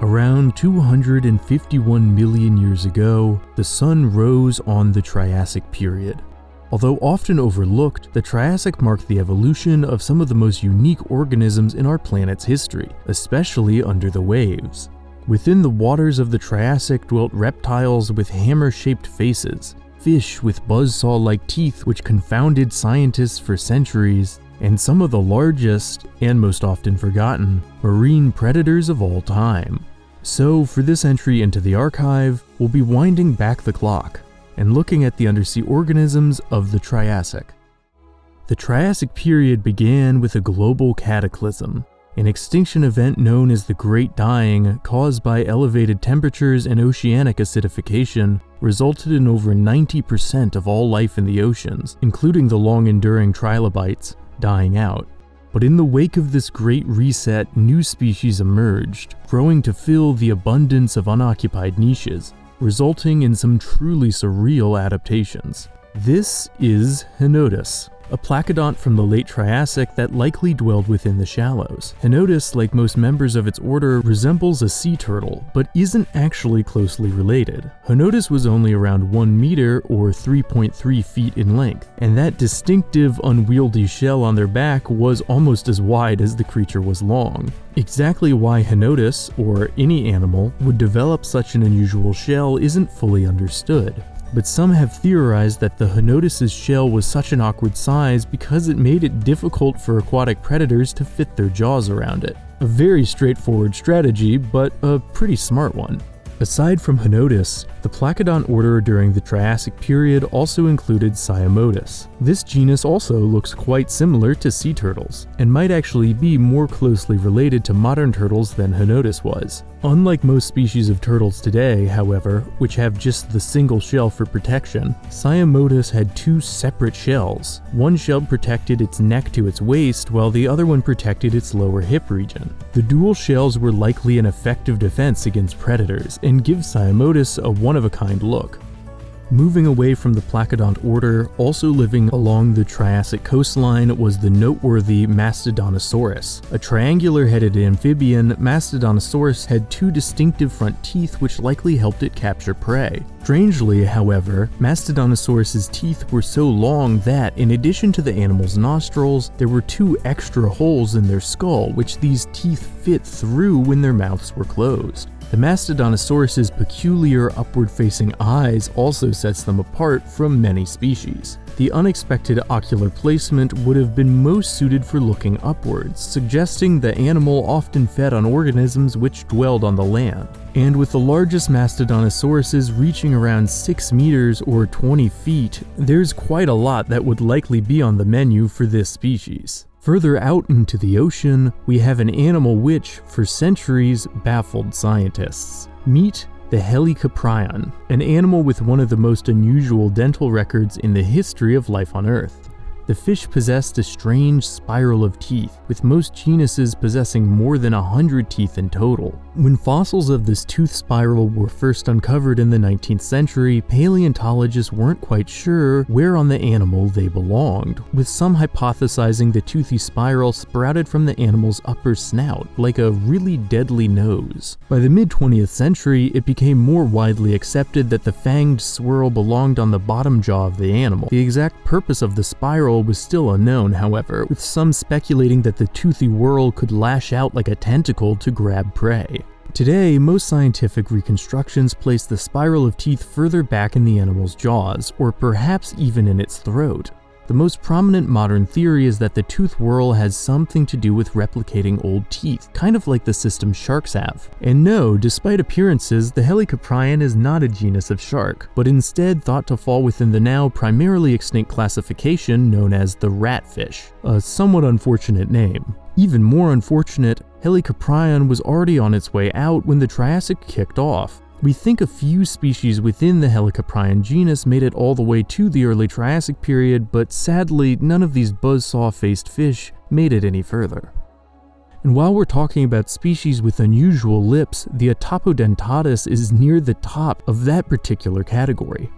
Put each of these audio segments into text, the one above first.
Around 251 million years ago, the sun rose on the Triassic Period. Although often overlooked, the Triassic marked the evolution of some of the most unique organisms in our planet's history, especially under the waves. Within the waters of the Triassic dwelt reptiles with hammer-shaped faces, fish with buzzsaw-like teeth which confounded scientists for centuries, and some of the largest, and most often forgotten, marine predators of all time. So, for this entry into the archive, we'll be winding back the clock and looking at the undersea organisms of the Triassic. The Triassic Period began with a global cataclysm, an extinction event known as the Great Dying, caused by elevated temperatures and oceanic acidification, resulted in over 90% of all life in the oceans, including the long-enduring trilobites, dying out. But in the wake of this great reset, new species emerged, growing to fill the abundance of unoccupied niches, resulting in some truly surreal adaptations. This is Henodus, a placodont from the late Triassic that likely dwelled within the shallows. Henodus, like most members of its order, resembles a sea turtle, but isn't actually closely related. Henodus was only around 1 meter or 3.3 feet in length, and that distinctive, unwieldy shell on their back was almost as wide as the creature was long. Exactly why Henodus, or any animal, would develop such an unusual shell isn't fully understood. But some have theorized that the Henodus' shell was such an awkward size because it made it difficult for aquatic predators to fit their jaws around it. A very straightforward strategy, but a pretty smart one. Aside from Henodus, the placodont order during the Triassic period also included Cyamodus. This genus also looks quite similar to sea turtles, and might actually be more closely related to modern turtles than Henodus was. Unlike most species of turtles today, however, which have just the single shell for protection, Cyamodus had two separate shells. One shell protected its neck to its waist, while the other one protected its lower hip region. The dual shells were likely an effective defense against predators, and give Cyamodus a one-of-a-kind look. Moving away from the placodont order, also living along the Triassic coastline was the noteworthy Mastodonsaurus. A triangular-headed amphibian, Mastodonsaurus had two distinctive front teeth which likely helped it capture prey. Strangely, however, Mastodonsaurus's teeth were so long that, in addition to the animal's nostrils, there were two extra holes in their skull which these teeth fit through when their mouths were closed. The Mastodonsaurus's peculiar upward-facing eyes also sets them apart from many species. The unexpected ocular placement would have been most suited for looking upwards, suggesting the animal often fed on organisms which dwelled on the land. And with the largest Mastodonsauruses reaching around 6 meters or 20 feet, there's quite a lot that would likely be on the menu for this species. Further out into the ocean, we have an animal which, for centuries, baffled scientists. Meet the Helicoprion, an animal with one of the most unusual dental records in the history of life on Earth. The fish possessed a strange spiral of teeth, with most genuses possessing more than 100 teeth in total. When fossils of this tooth spiral were first uncovered in the 19th century, paleontologists weren't quite sure where on the animal they belonged, with some hypothesizing the toothy spiral sprouted from the animal's upper snout, like a really deadly nose. By the mid-20th century, it became more widely accepted that the fanged swirl belonged on the bottom jaw of the animal. The exact purpose of the spiral was still unknown, however, with some speculating that the toothy whorl could lash out like a tentacle to grab prey. Today, most scientific reconstructions place the spiral of teeth further back in the animal's jaws, or perhaps even in its throat. The most prominent modern theory is that the tooth whorl has something to do with replicating old teeth, kind of like the system sharks have. And no, despite appearances, the Helicoprion is not a genus of shark, but instead thought to fall within the now primarily extinct classification known as the ratfish, a somewhat unfortunate name. Even more unfortunate, Helicoprion was already on its way out when the Triassic kicked off. We think a few species within the Helicoprion genus made it all the way to the early Triassic period, but sadly, none of these buzzsaw-faced fish made it any further. And while we're talking about species with unusual lips, the Atopodentatus is near the top of that particular category.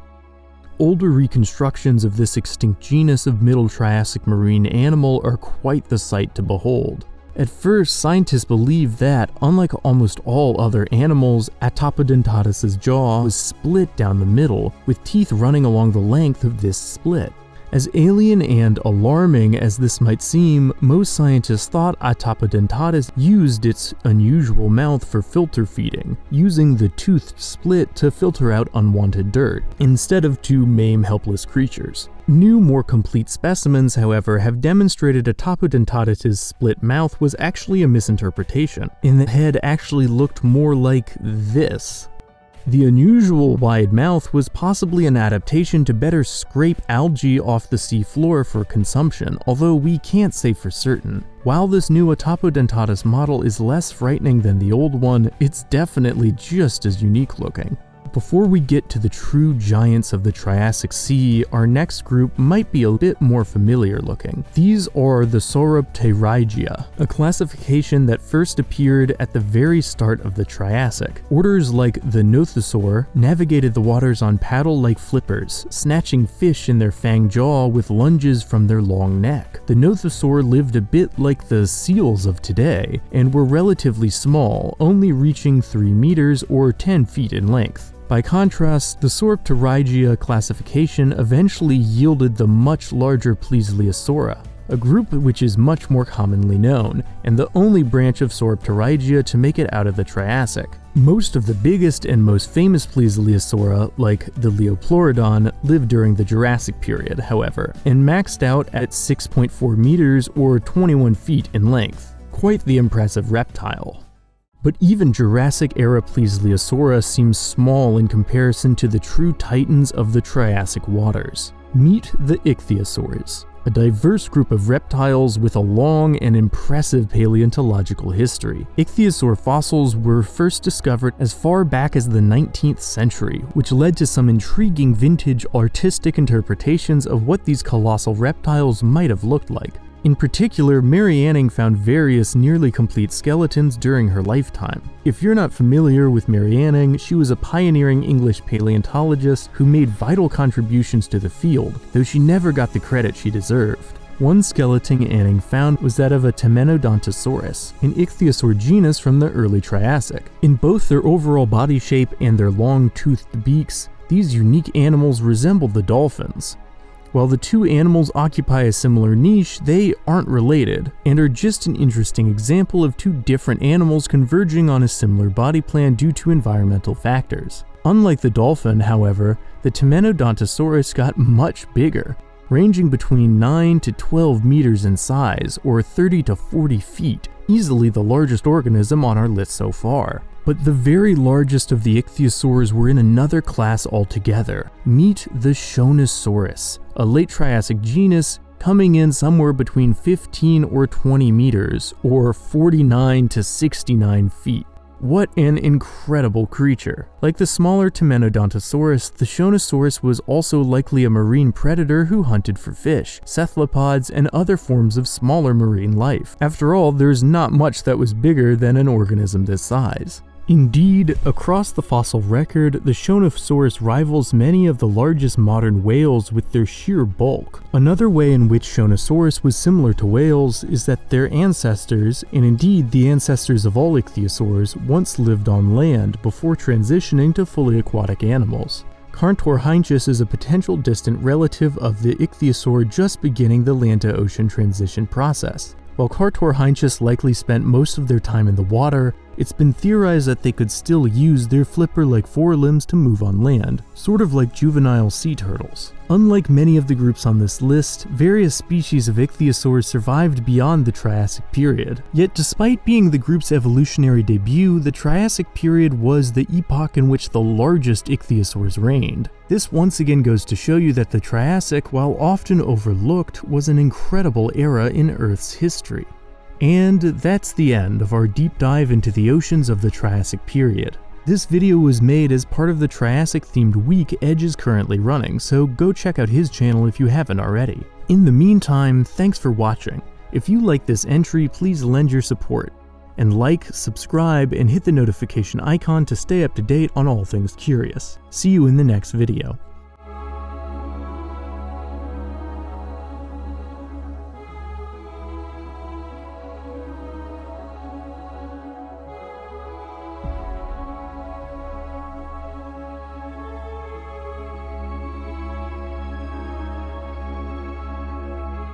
Older reconstructions of this extinct genus of Middle Triassic marine animal are quite the sight to behold. At first, scientists believed that, unlike almost all other animals, Atopodentatus' jaw was split down the middle, with teeth running along the length of this split. As alien and alarming as this might seem, most scientists thought Atopodentatus used its unusual mouth for filter feeding, using the toothed split to filter out unwanted dirt, instead of to maim helpless creatures. New, more complete specimens, however, have demonstrated Atopodentatus' split mouth was actually a misinterpretation, and the head actually looked more like this. The unusual wide mouth was possibly an adaptation to better scrape algae off the sea floor for consumption, although we can't say for certain. While this new Atopodentatus model is less frightening than the old one, it's definitely just as unique looking. Before we get to the true giants of the Triassic Sea, our next group might be a bit more familiar looking. These are the Sauropterygia, a classification that first appeared at the very start of the Triassic. Orders like the Nothosaur navigated the waters on paddle-like flippers, snatching fish in their fang jaw with lunges from their long neck. The Nothosaur lived a bit like the seals of today, and were relatively small, only reaching 3 meters or 10 feet in length. By contrast, the Sauropterygia classification eventually yielded the much larger Plesiosauria, a group which is much more commonly known, and the only branch of Sauropterygia to make it out of the Triassic. Most of the biggest and most famous Plesiosauria, like the Leoplorodon, lived during the Jurassic period, however, and maxed out at 6.4 meters or 21 feet in length. Quite the impressive reptile. But even Jurassic-era Plesiosauria seems small in comparison to the true titans of the Triassic waters. Meet the Ichthyosaurs, a diverse group of reptiles with a long and impressive paleontological history. Ichthyosaur fossils were first discovered as far back as the 19th century, which led to some intriguing vintage artistic interpretations of what these colossal reptiles might have looked like. In particular, Mary Anning found various nearly complete skeletons during her lifetime. If you're not familiar with Mary Anning, she was a pioneering English paleontologist who made vital contributions to the field, though she never got the credit she deserved. One skeleton Anning found was that of a Cyamodus, an ichthyosaur genus from the early Triassic. In both their overall body shape and their long-toothed beaks, these unique animals resembled the dolphins. While the two animals occupy a similar niche, they aren't related, and are just an interesting example of two different animals converging on a similar body plan due to environmental factors. Unlike the dolphin, however, the Cyamodontosaurus got much bigger, ranging between 9 to 12 meters in size, or 30 to 40 feet, easily the largest organism on our list so far. But the very largest of the ichthyosaurs were in another class altogether. Meet the Shonosaurus, a late Triassic genus coming in somewhere between 15 or 20 meters, or 49 to 69 feet. What an incredible creature. Like the smaller Cyamodontosaurus, the Shonosaurus was also likely a marine predator who hunted for fish, cephalopods, and other forms of smaller marine life. After all, there's not much that was bigger than an organism this size. Indeed, across the fossil record, the Shonosaurus rivals many of the largest modern whales with their sheer bulk. Another way in which Shonosaurus was similar to whales is that their ancestors, and indeed the ancestors of all ichthyosaurs, once lived on land before transitioning to fully aquatic animals. Carntorhynchus is a potential distant relative of the ichthyosaur just beginning the land-to-ocean transition process. While Carntorhynchus likely spent most of their time in the water, it's been theorized that they could still use their flipper-like forelimbs to move on land, sort of like juvenile sea turtles. Unlike many of the groups on this list, various species of ichthyosaurs survived beyond the Triassic period. Yet despite being the group's evolutionary debut, the Triassic period was the epoch in which the largest ichthyosaurs reigned. This once again goes to show you that the Triassic, while often overlooked, was an incredible era in Earth's history. And that's the end of our deep dive into the oceans of the Triassic period. This video was made as part of the Triassic-themed week Edge is currently running, so go check out his channel if you haven't already. In the meantime, thanks for watching. If you like this entry, please lend your support. And like, subscribe, and hit the notification icon to stay up to date on all things curious. See you in the next video.